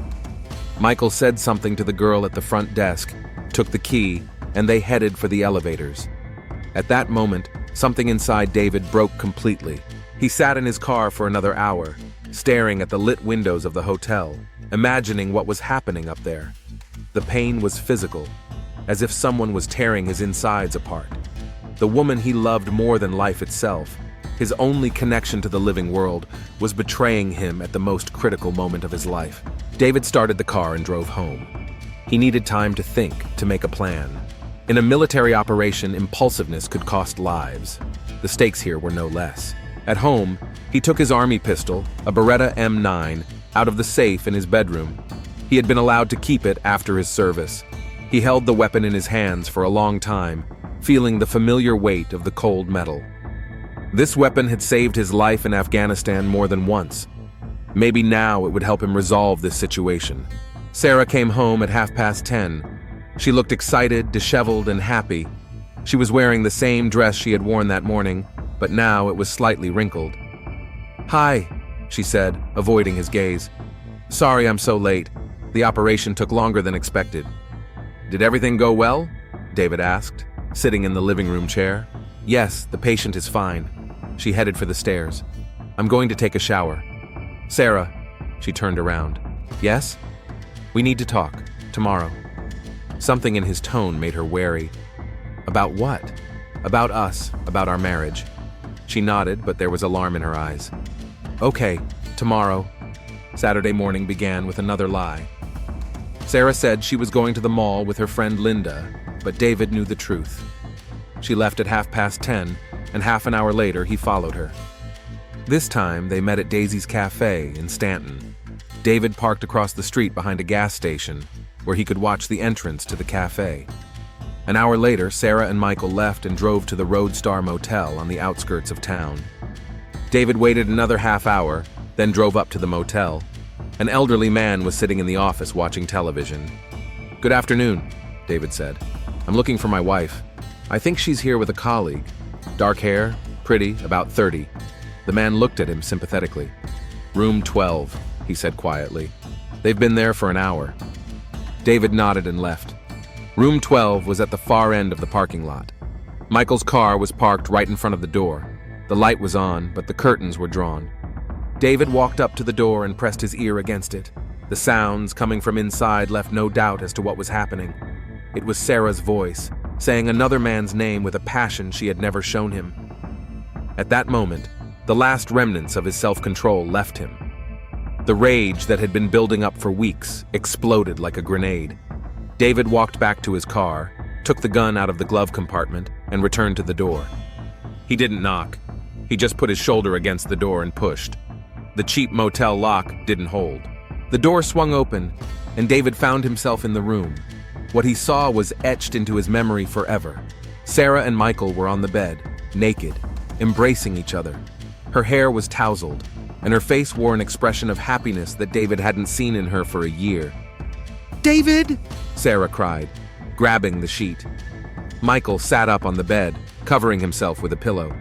Michael said something to the girl at the front desk, took the key, and they headed for the elevators. At that moment, something inside David broke completely. He sat in his car for another hour, staring at the lit windows of the hotel, imagining what was happening up there. The pain was physical, as if someone was tearing his insides apart. The woman he loved more than life itself, his only connection to the living world, was betraying him at the most critical moment of his life. David started the car and drove home. He needed time to think, to make a plan. In a military operation, impulsiveness could cost lives. The stakes here were no less. At home, he took his army pistol, a Beretta M9, out of the safe in his bedroom. He had been allowed to keep it after his service. He held the weapon in his hands for a long time, feeling the familiar weight of the cold metal. This weapon had saved his life in Afghanistan more than once. Maybe now it would help him resolve this situation. Sarah came home at 10:30. She looked excited, disheveled, and happy. She was wearing the same dress she had worn that morning, but now it was slightly wrinkled. "Hi," she said, avoiding his gaze. "Sorry I'm so late. The operation took longer than expected." "Did everything go well?" David asked, sitting in the living room chair. "Yes, the patient is fine." She headed for the stairs. "I'm going to take a shower." "Sarah," she turned around. "Yes?" "We need to talk. Tomorrow." Something in his tone made her wary. "About what?" "About us, about our marriage." She nodded, but there was alarm in her eyes. "Okay, tomorrow." Saturday morning began with another lie. Sarah said she was going to the mall with her friend Linda, but David knew the truth. She left at 10:30, and half an hour later he followed her. This time they met at Daisy's Cafe in Stanton. David parked across the street behind a gas station, where he could watch the entrance to the cafe. An hour later, Sarah and Michael left and drove to the Roadstar Motel on the outskirts of town. David waited another half hour, then drove up to the motel. An elderly man was sitting in the office watching television. "Good afternoon," David said. "I'm looking for my wife. I think she's here with a colleague. Dark hair, pretty, about 30. The man looked at him sympathetically. "Room 12, he said quietly. "They've been there for an hour." David nodded and left. Room 12 was at the far end of the parking lot. Michael's car was parked right in front of the door. The light was on, but the curtains were drawn. David walked up to the door and pressed his ear against it. The sounds coming from inside left no doubt as to what was happening. It was Sarah's voice, saying another man's name with a passion she had never shown him. At that moment, the last remnants of his self-control left him. The rage that had been building up for weeks exploded like a grenade. David walked back to his car, took the gun out of the glove compartment, and returned to the door. He didn't knock. He just put his shoulder against the door and pushed. The cheap motel lock didn't hold. The door swung open, and David found himself in the room. What he saw was etched into his memory forever. Sarah and Michael were on the bed, naked, embracing each other. Her hair was tousled, and her face wore an expression of happiness that David hadn't seen in her for a year. "David!" Sarah cried, grabbing the sheet. Michael sat up on the bed, covering himself with a pillow.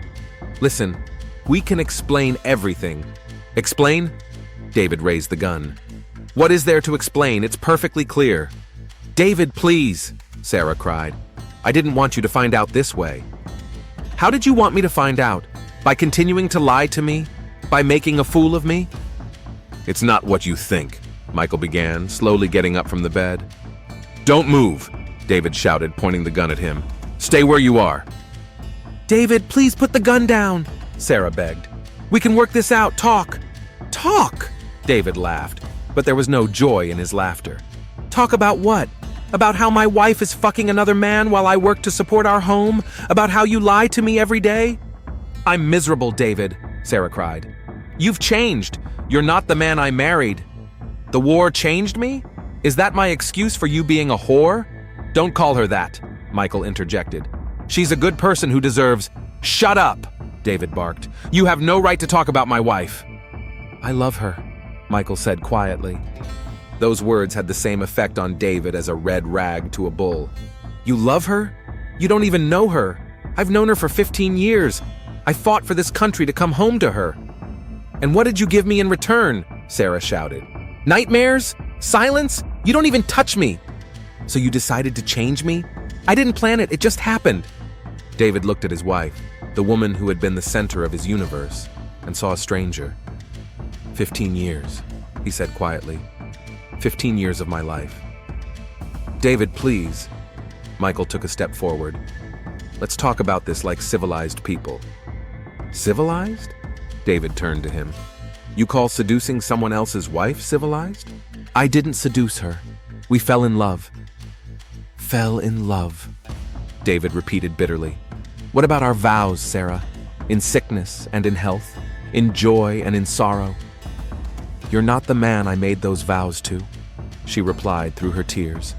"Listen, We can explain everything. Explain? David raised the gun. What is there to explain? It's perfectly clear. David, please, Sarah cried. I didn't want you to find out this way. How did you want me to find out? By continuing to lie to me? By making a fool of me? It's not what you think, Michael began, slowly getting up from the bed. Don't move, David shouted, pointing the gun at him. Stay where you are. David, please put the gun down, Sarah begged. We can work this out. Talk. Talk, David laughed, but there was no joy in his laughter. Talk about what? About how my wife is fucking another man while I work to support our home? About how you lie to me every day? I'm miserable, David, Sarah cried. You've changed. You're not the man I married. The war changed me? Is that my excuse for you being a whore? Don't call her that, Michael interjected. She's a good person who deserves— Shut up, David barked. You have no right to talk about my wife. I love her, Michael said quietly. Those words had the same effect on David as a red rag to a bull. You love her? You don't even know her. I've known her for 15 years. I fought for this country to come home to her. And what did you give me in return? Sarah shouted. Nightmares? Silence? You don't even touch me. So you decided to change me? I didn't plan it, it just happened. David looked at his wife, the woman who had been the center of his universe, and saw a stranger. 15 years, he said quietly. 15 years of my life. David, please. Michael took a step forward. Let's talk about this like civilized people. Civilized? David turned to him. You call seducing someone else's wife civilized? I didn't seduce her. We fell in love. Fell in love, David repeated bitterly. What about our vows, Sarah? In sickness and in health, in joy and in sorrow? You're not the man I made those vows to, she replied through her tears.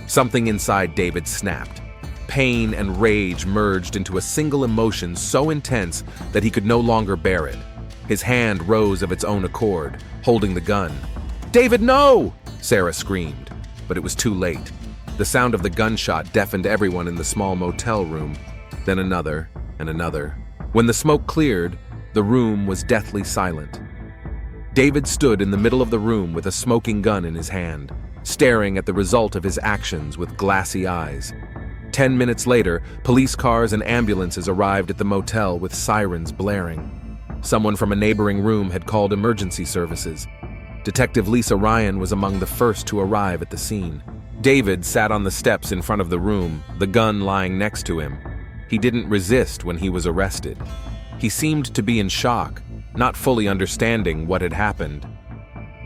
Something inside David snapped. Pain and rage merged into a single emotion so intense that he could no longer bear it. His hand rose of its own accord, holding the gun. David, no! Sarah screamed, but it was too late. The sound of the gunshot deafened everyone in the small motel room, then another and another. When the smoke cleared, the room was deathly silent. David stood in the middle of the room with a smoking gun in his hand, staring at the result of his actions with glassy eyes. 10 minutes later, police cars and ambulances arrived at the motel with sirens blaring. Someone from a neighboring room had called emergency services. Detective Lisa Ryan was among the first to arrive at the scene. David sat on the steps in front of the room, the gun lying next to him. He didn't resist when he was arrested. He seemed to be in shock, not fully understanding what had happened.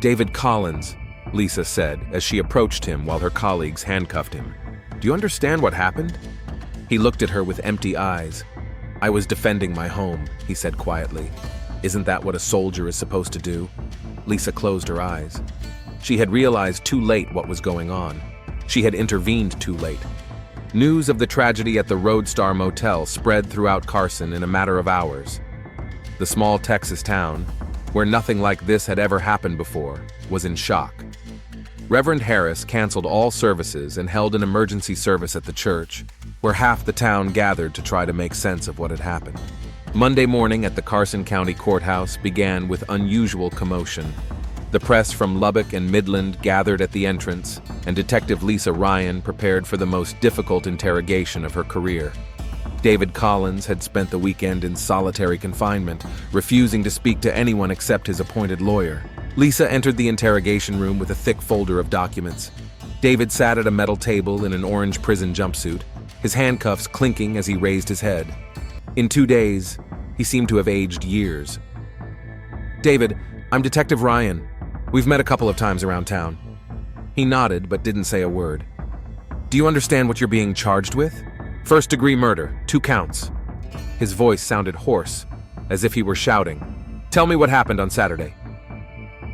David Collins, Lisa said as she approached him while her colleagues handcuffed him. Do you understand what happened? He looked at her with empty eyes. I was defending my home, he said quietly. Isn't that what a soldier is supposed to do? Lisa closed her eyes. She had realized too late what was going on. She had intervened too late. News of the tragedy at the Roadstar Motel spread throughout Carson in a matter of hours. The small Texas town, where nothing like this had ever happened before, was in shock. Reverend Harris canceled all services and held an emergency service at the church, where half the town gathered to try to make sense of what had happened. Monday morning at the Carson County Courthouse began with unusual commotion. The press from Lubbock and Midland gathered at the entrance, and Detective Lisa Ryan prepared for the most difficult interrogation of her career. David Collins had spent the weekend in solitary confinement, refusing to speak to anyone except his appointed lawyer. Lisa entered the interrogation room with a thick folder of documents. David sat at a metal table in an orange prison jumpsuit, his handcuffs clinking as he raised his head. In 2 days, he seemed to have aged years. David, I'm Detective Ryan. We've met a couple of times around town. He nodded but didn't say a word. Do you understand what you're being charged with? First-degree murder, 2 counts. His voice sounded hoarse, as if he were shouting. Tell me what happened on Saturday.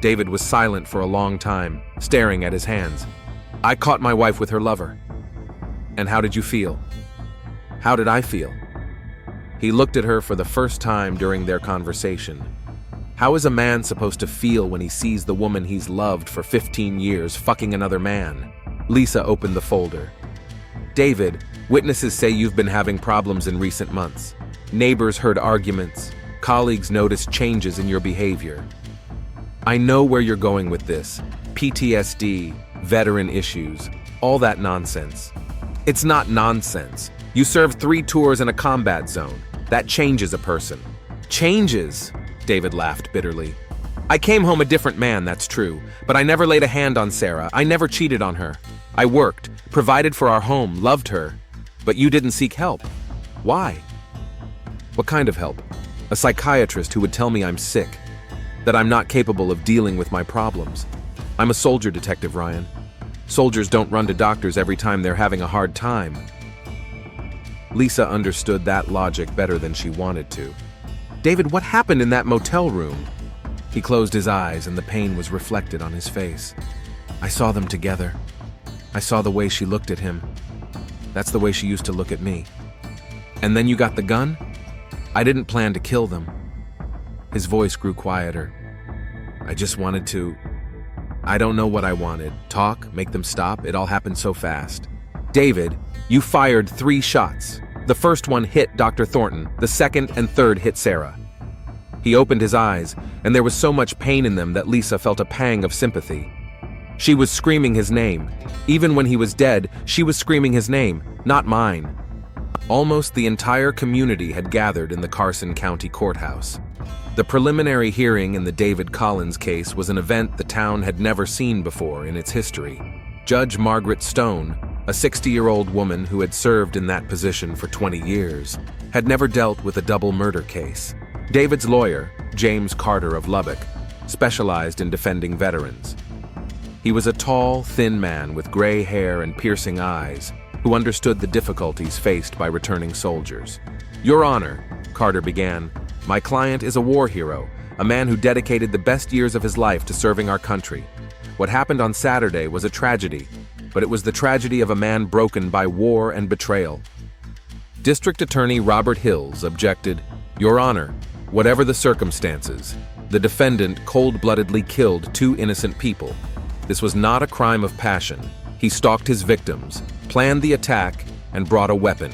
David was silent for a long time, staring at his hands. I caught my wife with her lover. And how did you feel? How did I feel? He looked at her for the first time during their conversation. How is a man supposed to feel when he sees the woman he's loved for 15 years fucking another man? Lisa opened the folder. David, witnesses say you've been having problems in recent months. Neighbors heard arguments. Colleagues noticed changes in your behavior. I know where you're going with this. PTSD, veteran issues, all that nonsense. It's not nonsense. You served 3 tours in a combat zone. That changes a person. Changes? David laughed bitterly. I came home a different man, that's true, but I never laid a hand on Sarah. I never cheated on her. I worked, provided for our home, loved her. But you didn't seek help. Why? What kind of help? A psychiatrist who would tell me I'm sick, that I'm not capable of dealing with my problems. I'm a soldier, Detective Ryan. Soldiers don't run to doctors every time they're having a hard time. Lisa understood that logic better than she wanted to. David, what happened in that motel room? He closed his eyes and the pain was reflected on his face. I saw them together. I saw the way she looked at him. That's the way she used to look at me. And then you got the gun? I didn't plan to kill them. His voice grew quieter. I just wanted to... I don't know what I wanted. Talk, make them stop. It all happened so fast. David, you fired 3 shots. The first one hit Dr. Thornton. The second and third hit Sarah. He opened his eyes, and there was so much pain in them that Lisa felt a pang of sympathy. She was screaming his name. Even when he was dead, she was screaming his name, not mine. Almost the entire community had gathered in the Carson County Courthouse. The preliminary hearing in the David Collins case was an event the town had never seen before in its history. Judge Margaret Stone, a 60-year-old woman who had served in that position for 20 years, had never dealt with a double murder case. David's lawyer, James Carter of Lubbock, specialized in defending veterans. He was a tall, thin man with gray hair and piercing eyes who understood the difficulties faced by returning soldiers. Your Honor, Carter began, my client is a war hero, a man who dedicated the best years of his life to serving our country. What happened on Saturday was a tragedy, but it was the tragedy of a man broken by war and betrayal. District Attorney Robert Hills objected, Your Honor, whatever the circumstances, the defendant cold-bloodedly killed 2 innocent people. This was not a crime of passion. He stalked his victims, planned the attack, and brought a weapon.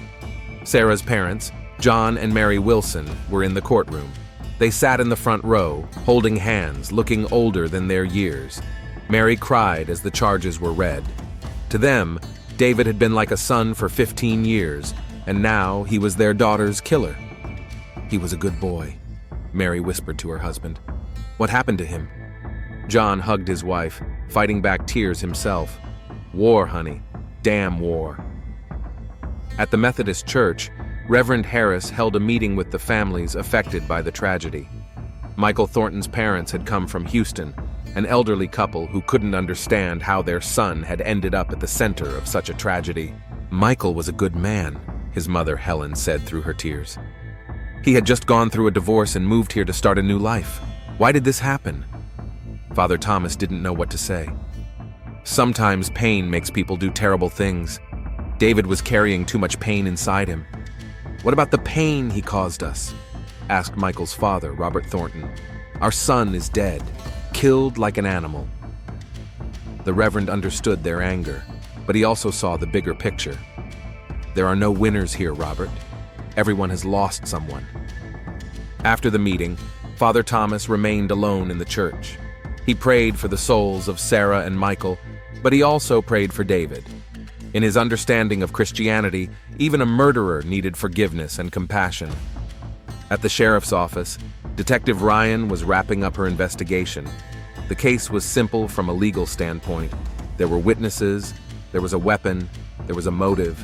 Sarah's parents, John and Mary Wilson, were in the courtroom. They sat in the front row, holding hands, looking older than their years. Mary cried as the charges were read. To them, David had been like a son for 15 years, and now he was their daughter's killer. He was a good boy, Mary whispered to her husband. What happened to him? John hugged his wife, fighting back tears himself. War, honey. Damn war. At the Methodist Church, Reverend Harris held a meeting with the families affected by the tragedy. Michael Thornton's parents had come from Houston, an elderly couple who couldn't understand how their son had ended up at the center of such a tragedy. Michael was a good man, his mother Helen said through her tears. He had just gone through a divorce and moved here to start a new life. Why did this happen? Father Thomas didn't know what to say. Sometimes pain makes people do terrible things. David was carrying too much pain inside him. What about the pain he caused us? Asked Michael's father, Robert Thornton. Our son is dead, killed like an animal. The Reverend understood their anger, but he also saw the bigger picture. There are no winners here, Robert. Everyone has lost someone. After the meeting, Father Thomas remained alone in the church. He prayed for the souls of Sarah and Michael, but he also prayed for David. In his understanding of Christianity, even a murderer needed forgiveness and compassion. At the sheriff's office, Detective Ryan was wrapping up her investigation. The case was simple from a legal standpoint. There were witnesses, there was a weapon, there was a motive,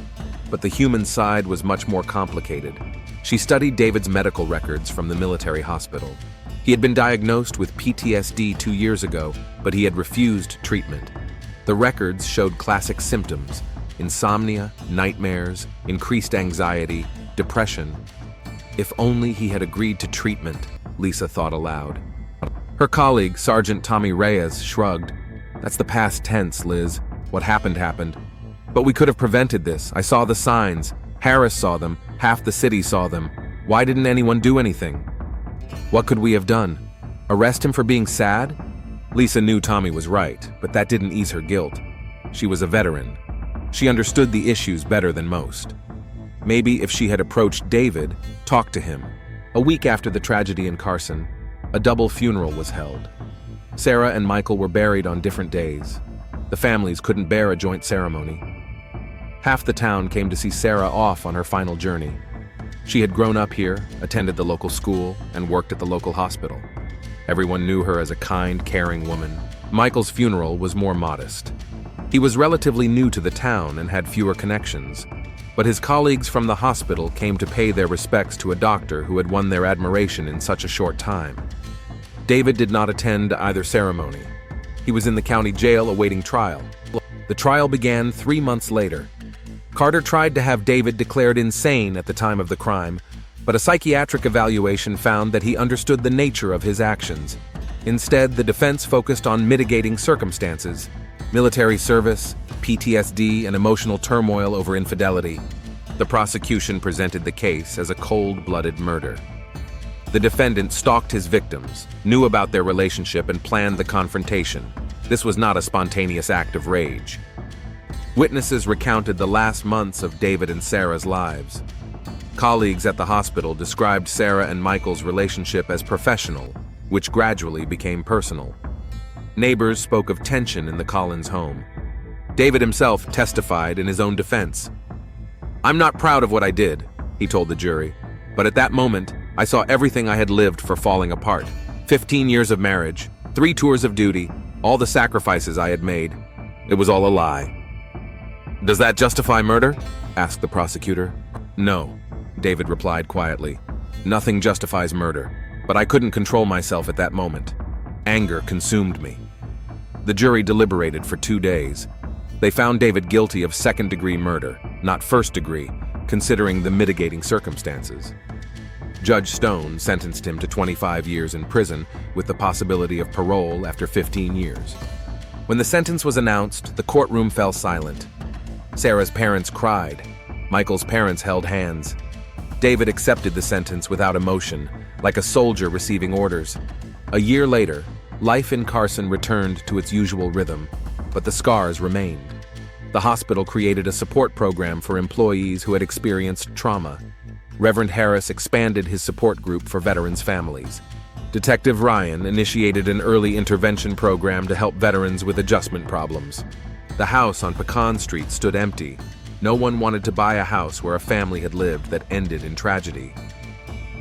but the human side was much more complicated. She studied David's medical records from the military hospital. He had been diagnosed with PTSD 2 years ago, but he had refused treatment. The records showed classic symptoms: insomnia, nightmares, increased anxiety, depression. If only he had agreed to treatment, Lisa thought aloud. Her colleague, Sergeant Tommy Reyes, shrugged. That's the past tense, Liz. What happened happened. But we could have prevented this. I saw the signs. Harris saw them. Half the city saw them. Why didn't anyone do anything? What could we have done? Arrest him for being sad? Lisa knew Tommy was right, but that didn't ease her guilt. She was a veteran. She understood the issues better than most. Maybe if she had approached David, talked to him, A week after the tragedy in Carson, a double funeral was held. Sarah and Michael were buried on different days. The families couldn't bear a joint ceremony. Half the town came to see Sarah off on her final journey. She had grown up here, attended the local school, and worked at the local hospital. Everyone knew her as a kind, caring woman. Michael's funeral was more modest. He was relatively new to the town and had fewer connections, but his colleagues from the hospital came to pay their respects to a doctor who had won their admiration in such a short time. David did not attend either ceremony. He was in the county jail awaiting trial. The trial began 3 months later. Carter tried to have David declared insane at the time of the crime, but a psychiatric evaluation found that he understood the nature of his actions. Instead, the defense focused on mitigating circumstances: military service, PTSD, and emotional turmoil over infidelity. The prosecution presented the case as a cold-blooded murder. The defendant stalked his victims, knew about their relationship, and planned the confrontation. This was not a spontaneous act of rage. Witnesses recounted the last months of David and Sarah's lives. Colleagues at the hospital described Sarah and Michael's relationship as professional, which gradually became personal. Neighbors spoke of tension in the Collins home. David himself testified in his own defense. "I'm not proud of what I did," he told the jury, "but at that moment, I saw everything I had lived for falling apart. 15 years of marriage, 3 tours of duty, all the sacrifices I had made. It was all a lie." "Does that justify murder?" asked the prosecutor. "No," David replied quietly. "Nothing justifies murder, but I couldn't control myself at that moment. Anger consumed me." The jury deliberated for 2 days. They found David guilty of second-degree murder, not first-degree, considering the mitigating circumstances. Judge Stone sentenced him to 25 years in prison with the possibility of parole after 15 years. When the sentence was announced, the courtroom fell silent. Sarah's parents cried. Michael's parents held hands. David accepted the sentence without emotion, like a soldier receiving orders. A year later, life in Carson returned to its usual rhythm, but the scars remained. The hospital created a support program for employees who had experienced trauma. Reverend Harris expanded his support group for veterans' families. Detective Ryan initiated an early intervention program to help veterans with adjustment problems. The house on Pecan Street stood empty. No one wanted to buy a house where a family had lived that ended in tragedy.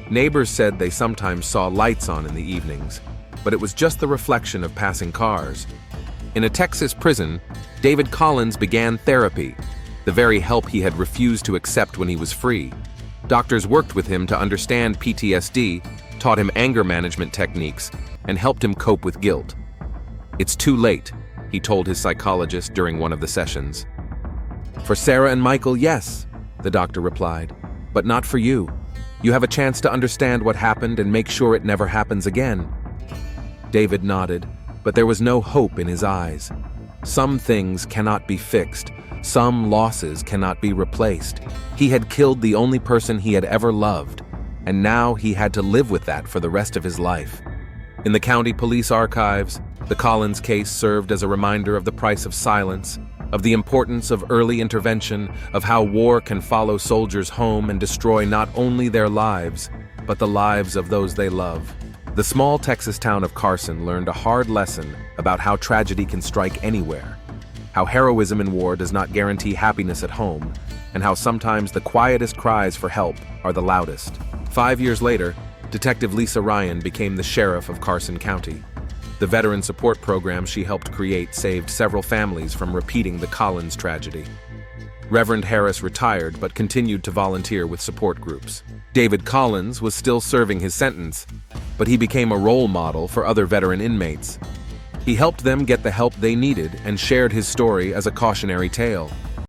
Neighbors said they sometimes saw lights on in the evenings, but it was just the reflection of passing cars. In a Texas prison, David Collins began therapy, the very help he had refused to accept when he was free. Doctors worked with him to understand PTSD, taught him anger management techniques, and helped him cope with guilt. "It's too late," he told his psychologist during one of the sessions. "For Sarah and Michael, yes," the doctor replied, "but not for you. You have a chance to understand what happened and make sure it never happens again." David nodded, but there was no hope in his eyes. Some things cannot be fixed. Some losses cannot be replaced. He had killed the only person he had ever loved, and now he had to live with that for the rest of his life. In the county police archives, the Collins case served as a reminder of the price of silence, of the importance of early intervention, of how war can follow soldiers home and destroy not only their lives, but the lives of those they love. The small Texas town of Carson learned a hard lesson about how tragedy can strike anywhere, how heroism in war does not guarantee happiness at home, and how sometimes the quietest cries for help are the loudest. 5 years later, Detective Lisa Ryan became the sheriff of Carson County. The veteran support program she helped create saved several families from repeating the Collins tragedy. Reverend Harris retired but continued to volunteer with support groups. David Collins was still serving his sentence, but he became a role model for other veteran inmates. He helped them get the help they needed and shared his story as a cautionary tale.